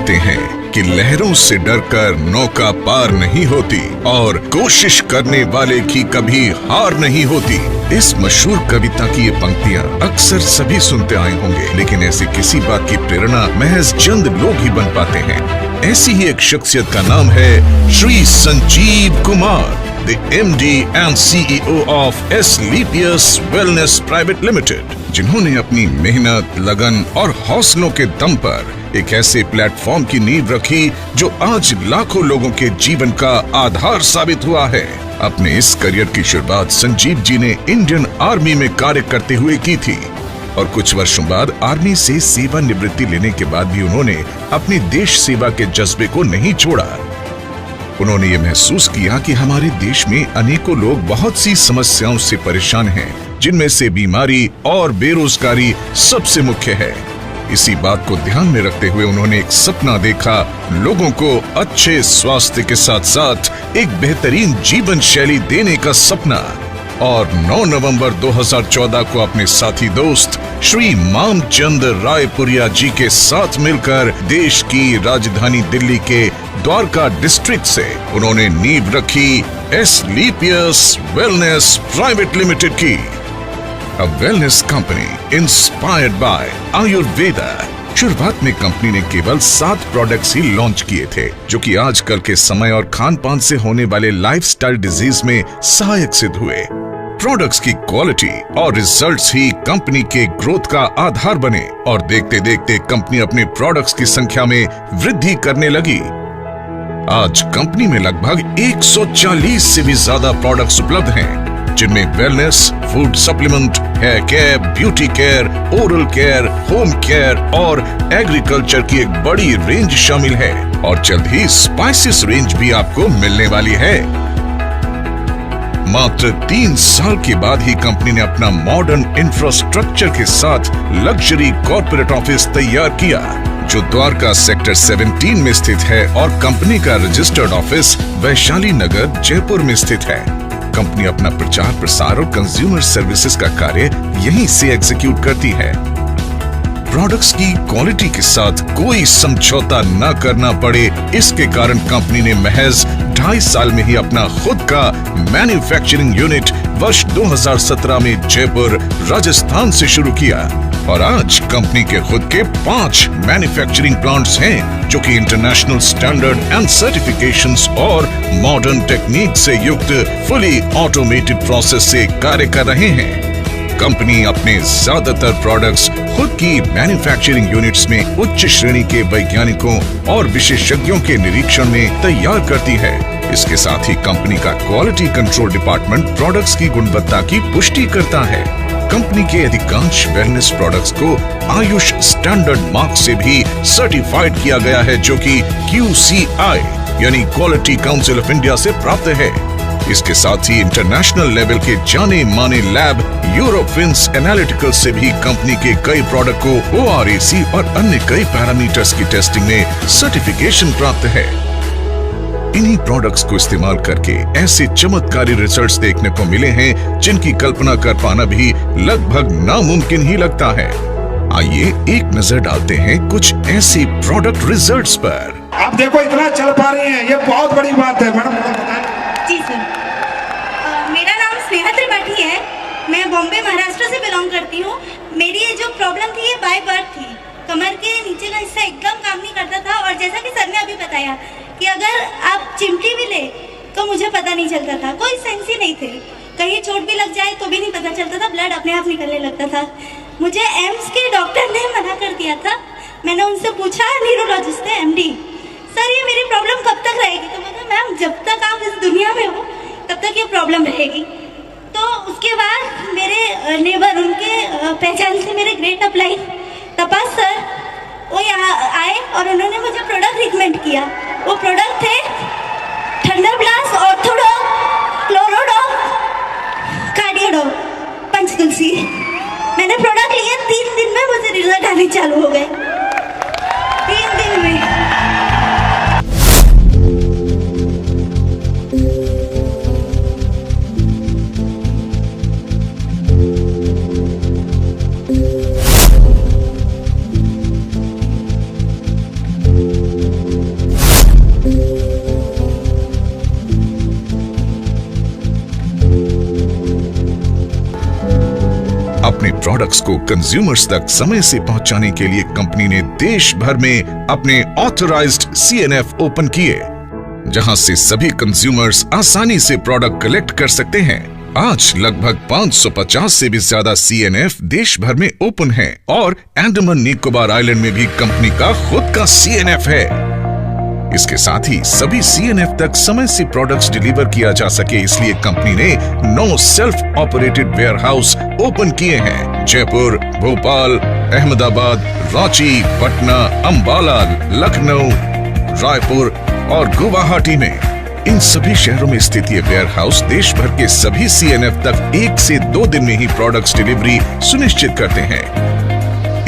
कहते हैं कि लहरों से डरकर नौका पार नहीं होती और कोशिश करने वाले की कभी हार नहीं होती। इस मशहूर कविता की ये पंक्तियां अक्सर सभी सुनते आए होंगे, लेकिन ऐसी किसी बात की प्रेरणा महज चंद लोग ही बन पाते हैं। ऐसी ही एक शख्सियत का नाम है Shri Sanjeev Kumar, the MD and CEO of Asclepius Wellness Private Limited, जिन्होंने अपनी मेहनत, लगन और हौसलों के दम पर एक ऐसे प्लेटफॉर्म की नींव रखी जो आज लाखों लोगों के जीवन का आधार साबित हुआ है। अपने इस करियर की शुरुआत संजीव जी ने इंडियन आर्मी में कार्य करते हुए की थी और कुछ वर्षों बाद आर्मी से सेवानिवृत्ति लेने के बाद भी उन्होंने अपनी देश सेवा के जज्बे को नहीं छोड़ा। उन्होंने ये महसूस किया कि हमारे देश में अनेकों लोग बहुत सी समस्याओं से परेशान हैं, जिनमें से बीमारी और बेरोजगारी सबसे मुख्य है। इसी बात को ध्यान में रखते हुए उन्होंने एक सपना देखा, लोगों को अच्छे स्वास्थ्य के साथ साथ एक बेहतरीन जीवन शैली देने का सपना। और 9 नवंबर 2014 को अपने साथी दोस्त श्री मामचंद रायपुरिया जी के साथ मिलकर देश की राजधानी दिल्ली के द्वारका डिस्ट्रिक्ट से उन्होंने नींव रखी एस्क्लेपियस वेलनेस प्राइवेट लिमिटेड की, अ wellness company inspired by Ayurveda. शुरुआत में कंपनी ने केवल 7 प्रोडक्ट्स ही लॉन्च किए थे, जो कि आजकल के समय और खान पान से होने वाले लाइफस्टाइल डिजीज में सहायक सिद्ध हुए। प्रोडक्ट्स की क्वालिटी और रिजल्ट्स ही कंपनी के ग्रोथ का आधार बने और देखते देखते कंपनी अपने प्रोडक्ट्स की संख्या में वृद्धि करने लगी। आज कंपनी में लगभग 140 से भी ज्यादा प्रोडक्ट्स उपलब्ध हैं, जिनमें wellness, food supplement, hair care, beauty care, oral care, home care और एग्रीकल्चर की एक बड़ी रेंज शामिल है और जल्द ही स्पाइसेस रेंज भी आपको मिलने वाली है। मात्र 3 साल के बाद ही कंपनी ने अपना मॉडर्न इंफ्रास्ट्रक्चर के साथ लग्जरी कॉर्पोरेट ऑफिस तैयार किया, जो द्वारका सेक्टर 17 में स्थित है और कंपनी का रजिस्टर्ड ऑफिस वैशाली नगर, जयपुर में स्थित है। कंपनी अपना प्रचार प्रसार और कंज्यूमर सर्विसेज का कार्य यहीं से एग्जीक्यूट करती है। प्रोडक्ट्स की क्वालिटी के साथ कोई समझौता न करना पड़े, इसके कारण कंपनी ने महज 2.5 साल में ही अपना खुद का मैन्युफैक्चरिंग यूनिट वर्ष 2017 में जयपुर, राजस्थान से शुरू किया और आज कंपनी के खुद के 5 मैन्युफैक्चरिंग प्लांट्स हैं, जो कि इंटरनेशनल स्टैंडर्ड एंड सर्टिफिकेशंस और मॉडर्न टेक्निक से युक्त फुली ऑटोमेटेड प्रोसेस से कार्य कर रहे हैं। कंपनी अपने ज्यादातर प्रोडक्ट्स खुद की मैन्युफैक्चरिंग यूनिट्स में उच्च श्रेणी के वैज्ञानिकों और विशेषज्ञों के निरीक्षण में तैयार करती है। इसके साथ ही कंपनी का क्वालिटी कंट्रोल डिपार्टमेंट प्रोडक्ट्स की गुणवत्ता की पुष्टि करता है। कंपनी के अधिकांश वेलनेस प्रोडक्ट्स को आयुष स्टैंडर्ड मार्क से भी सर्टिफाइड किया गया है, जो कि QCI यानी क्वालिटी काउंसिल ऑफ इंडिया से प्राप्त है। इसके साथ ही इंटरनेशनल लेवल के जाने माने लैब यूरोफिन्स एनालिटिकल से भी कंपनी के कई प्रोडक्ट को ORAC और अन्य कई पैरामीटर्स की टेस्टिंग में सर्टिफिकेशन प्राप्त है। इन्हीं प्रोडक्ट्स को इस्तेमाल करके ऐसे चमत्कारी रिजल्ट्स देखने को मिले हैं, जिनकी कल्पना कर पाना भी लगभग नामुमकिन ही लगता है। आइए एक नजर डालते हैं कुछ ऐसे प्रोडक्ट रिजल्ट्स पर। आप देखो इतना चल पा रही हैं, ये बहुत बड़ी बात है मैडम। जी सर, मेरा नाम स्नेहा त्रिपाठी है। मैं बॉम्बे महाराष्ट्र से बिलोंग करती हूँ। मेरी ये जो प्रॉब्लम थी ये बाय बर्थ थी। कमर के नीचे का हिस्सा एकदम काम नहीं करता था और जैसा कि सर ने अभी बताया कि अगर आप चिमटी भी ले तो मुझे पता नहीं चलता था, कोई सेंस ही नहीं थे। कहीं चोट भी लग जाए तो भी नहीं पता चलता था, ब्लड अपने आप निकलने लगता था। मुझे एम्स के डॉक्टर ने मना कर दिया था। मैंने उनसे पूछा, न्यूरोलॉजिस्ट थे MD, सर ये मेरी प्रॉब्लम कब तक रहेगी? तो मैंने मैम जब तक आप इस दुनिया में हो तब तक ये प्रॉब्लम रहेगी। तो उसके बाद मेरे नेबर, उनके पहचान से मेरे ग्रेट अपलाइन तपास सर, वो यहाँ आए और उन्होंने मुझे प्रोडक्ट रिकमेंड किया। वो प्रोडक्ट थे थंडर ब्लास्ट, ऑर्थोडॉक, क्लोरोडॉक, कार्डियोडॉक, पंचतुलसी। मैंने प्रोडक्ट लिए 3 दिन में मुझे रिजल्ट आने चालू हो गए। 3 दिन में। अपने प्रोडक्ट्स को कंज्यूमर्स तक समय से पहुंचाने के लिए कंपनी ने देश भर में अपने ऑथराइज्ड CNF ओपन किए, जहां से सभी कंज्यूमर्स आसानी से प्रोडक्ट कलेक्ट कर सकते हैं। आज लगभग 550 से भी ज्यादा CNF देश भर में ओपन हैं और अंडमान निकोबार आइलैंड में भी कंपनी का खुद का CNF है। इसके साथ ही सभी CNF तक समय से प्रोडक्ट्स डिलीवर किया जा सके, इसलिए कंपनी ने 9 self operated warehouse open किए हैं। जयपुर, भोपाल, अहमदाबाद, रांची, पटना, अंबाला, लखनऊ, रायपुर और गुवाहाटी में। इन सभी शहरों में स्थित ये वेयर हाउस देश भर के सभी CNF तक 1 से 2 दिन में ही प्रोडक्ट्स डिलीवरी सुनिश्चित करते हैं।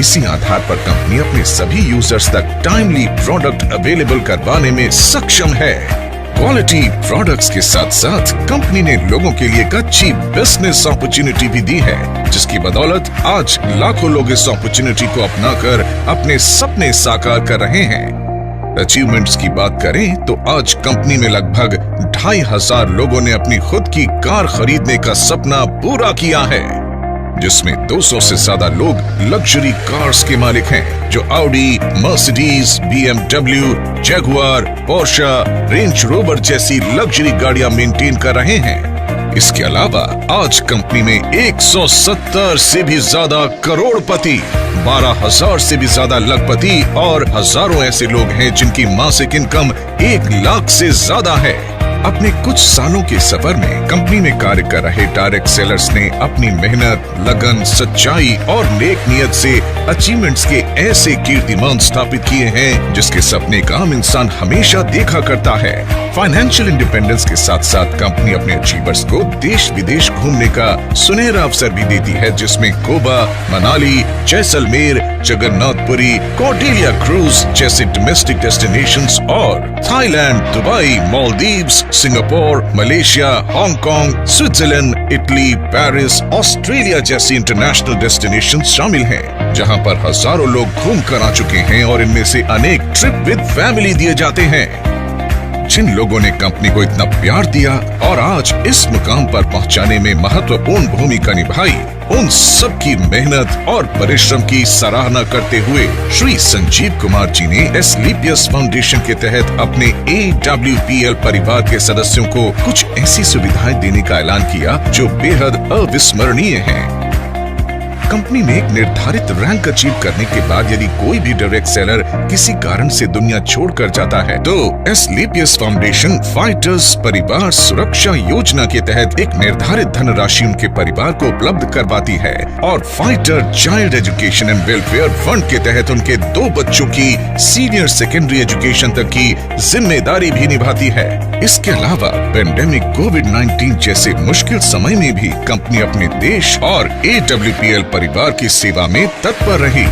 इसी आधार पर कंपनी अपने सभी यूजर्स तक टाइमली प्रोडक्ट अवेलेबल करवाने में सक्षम है। क्वालिटी प्रोडक्ट्स के साथ साथ कंपनी ने लोगों के लिए एक अच्छी बिजनेस अपॉर्चुनिटी भी दी है, जिसकी बदौलत आज लाखों लोग इस अपॉर्चुनिटी को अपनाकर अपने सपने साकार कर रहे हैं। अचीवमेंट्स की बात करें तो आज कंपनी में लगभग 2500 लोगों ने अपनी खुद की कार खरीदने का सपना पूरा किया है, जिसमें 200 से ज्यादा लोग लग्जरी कार्स के मालिक हैं, जो Audi, Mercedes, BMW, Jaguar, Portia, range rover जैसी लग्जरी गाड़ियां मेंटेन कर रहे हैं। इसके अलावा आज कंपनी में 170 से भी ज्यादा करोड़पति, 12,000 से भी ज्यादा लखपति और हजारों ऐसे लोग हैं जिनकी मासिक इनकम 1 लाख से ज्यादा है। अपने कुछ सालों के सफर में कंपनी में कार्य कर रहे डायरेक्ट सेलर्स ने अपनी मेहनत, लगन, सच्चाई और नेक नियत से अचीवमेंट्स के ऐसे कीर्तिमान स्थापित किए हैं जिसके सपने का आम इंसान हमेशा देखा करता है। फाइनेंशियल इंडिपेंडेंस के साथ साथ कंपनी अपने अचीवर्स को देश विदेश घूमने का सुनहरा अवसर भी देती है, जिसमें गोवा, मनाली, जैसलमेर, जगन्नाथपुरी, कॉर्डेलिया क्रूज जैसे डोमेस्टिक डेस्टिनेशंस और Thailand, Dubai, Maldives, Singapore, Malaysia, Hong Kong, Switzerland, Italy, Paris, Australia जैसी इंटरनेशनल डेस्टिनेशंस शामिल हैं, जहां पर हजारों लोग घूम कर आ चुके हैं और इनमें से अनेक ट्रिप विद फैमिली दिए जाते हैं। जिन लोगों ने कंपनी को इतना प्यार दिया और आज इस मुकाम पर पहुंचाने में महत्वपूर्ण भूमिका निभाई, उन सब की मेहनत और परिश्रम की सराहना करते हुए श्री संजीव कुमार जी ने एस्क्लेपियस फाउंडेशन के तहत अपने AWPL परिवार के सदस्यों को कुछ ऐसी सुविधाएं देने का ऐलान किया जो बेहद अविस्मरणीय हैं। कंपनी में एक निर्धारित रैंक अचीव करने के बाद यदि कोई भी डायरेक्ट सेलर किसी कारण से दुनिया छोड़कर जाता है तो एस्क्लेपियस फाउंडेशन फाइटर्स परिवार सुरक्षा योजना के तहत एक निर्धारित धनराशि उनके परिवार को उपलब्ध करवाती है और fighter child education and welfare fund के तहत उनके 2 बच्चों की सीनियर सेकेंडरी एजुकेशन तक की जिम्मेदारी भी निभाती है। इसके अलावा पेंडेमिक कोविड-19 जैसे मुश्किल समय में भी कंपनी अपने देश और AWPL परिवार की सेवा में तत्पर रही।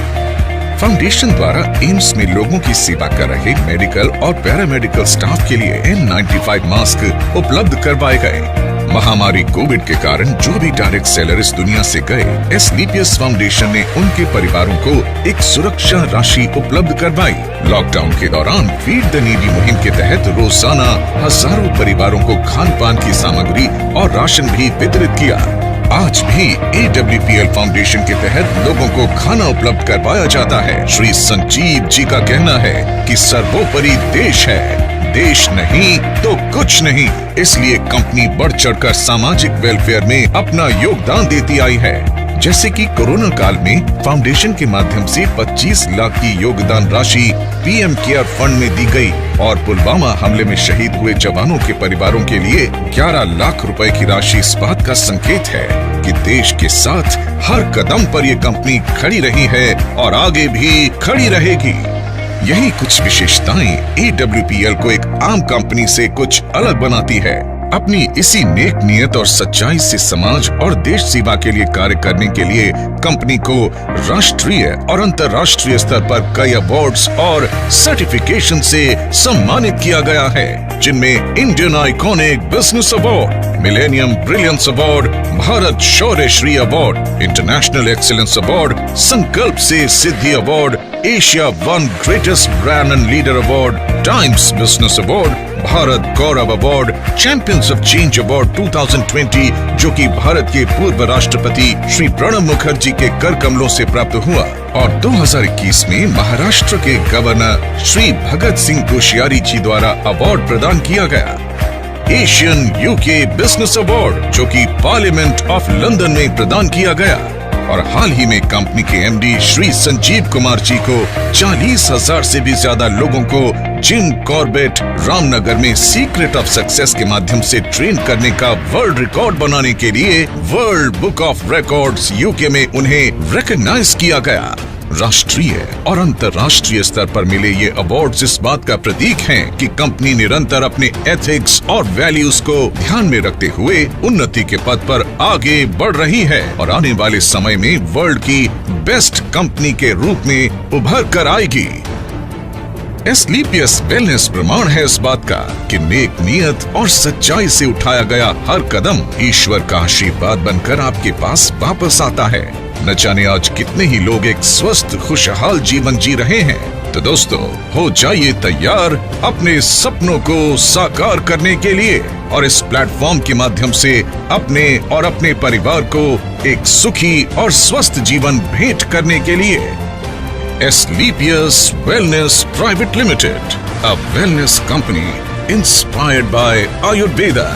फाउंडेशन द्वारा एम्स में लोगों की सेवा कर रहे मेडिकल और पैरामेडिकल स्टाफ के लिए N95 मास्क उपलब्ध करवाए गए। महामारी कोविड के कारण जो भी डायरेक्ट सेलर इस दुनिया से गए, एस्क्लेपियस फाउंडेशन ने उनके परिवारों को एक सुरक्षा राशि उपलब्ध करवाई। लॉकडाउन के दौरान फीड द नीडी मुहिम के तहत रोजाना हजारों परिवारों को खान पान की सामग्री और राशन भी वितरित किया। आज भी AWPL फाउंडेशन के तहत लोगों को खाना उपलब्ध करवाया जाता है। श्री संजीव जी का कहना है कि सर्वोपरि देश है, देश नहीं तो कुछ नहीं। इसलिए कंपनी बढ़ चढ़कर सामाजिक वेलफेयर में अपना योगदान देती आई है। जैसे कि कोरोना काल में फाउंडेशन के माध्यम से 25 लाख की योगदान राशि PM केयर फंड में दी गई और पुलवामा हमले में शहीद हुए जवानों के परिवारों के लिए 11 लाख रुपए की राशि इस बात का संकेत है कि देश के साथ हर कदम पर ये कंपनी खड़ी रही है और आगे भी खड़ी रहेगी। यही कुछ विशेषताएं AWPL को एक आम कंपनी से कुछ अलग बनाती है। अपनी इसी नेक नियत और सच्चाई से समाज और देश सेवा के लिए कार्य करने के लिए कंपनी को राष्ट्रीय और अंतर्राष्ट्रीय स्तर पर कई अवार्ड्स और सर्टिफिकेशन से सम्मानित किया गया है, जिनमें Indian iconic business award, millennium brilliance award, Bharat Shaurya Shri award, international excellence award, Sankalp se Siddhi award, Asia one greatest brand and leader award, Times business award, Bharat Gaurav award champions of change award 2020 जो कि भारत के पूर्व राष्ट्रपति श्री प्रणब मुखर्जी के कर कमलों से प्राप्त हुआ, और 2021 में महाराष्ट्र के गवर्नर श्री भगत सिंह कोश्यारी जी द्वारा अवार्ड प्रदान किया गया। एशियन यूके बिजनेस अवार्ड जो कि पार्लियामेंट ऑफ लंदन में प्रदान किया गया, और हाल ही में कंपनी के एमडी श्री संजीव कुमार जी को 40,000 से भी ज्यादा लोगों को जिम कॉर्बेट रामनगर में सीक्रेट ऑफ सक्सेस के माध्यम से ट्रेन करने का वर्ल्ड रिकॉर्ड बनाने के लिए world book of records UK में उन्हें रिकॉग्नाइज किया गया। राष्ट्रीय और अंतर्राष्ट्रीय स्तर पर मिले ये अवार्ड्स इस बात का प्रतीक हैं कि कंपनी निरंतर अपने एथिक्स और वैल्यूज को ध्यान में रखते हुए उन्नति के पथ पर आगे बढ़ रही है और आने वाले समय में वर्ल्ड की बेस्ट कंपनी के रूप में उभर कर आएगी। एस्क्लेपियस वेलनेस प्रमाण है इस बात का कि नेक नियत और सच्चाई से उठाया गया हर कदम ईश्वर का आशीर्वाद बनकर आपके पास वापस आता है। न जाने आज कितने ही लोग एक स्वस्थ खुशहाल जीवन जी रहे हैं। तो दोस्तों, हो जाइए तैयार अपने सपनों को साकार करने के लिए और इस प्लेटफॉर्म के माध्यम से अपने और अपने परिवार को एक सुखी और स्वस्थ जीवन भेंट करने के लिए। Asclepius wellness private limited, a wellness company inspired by Ayurveda.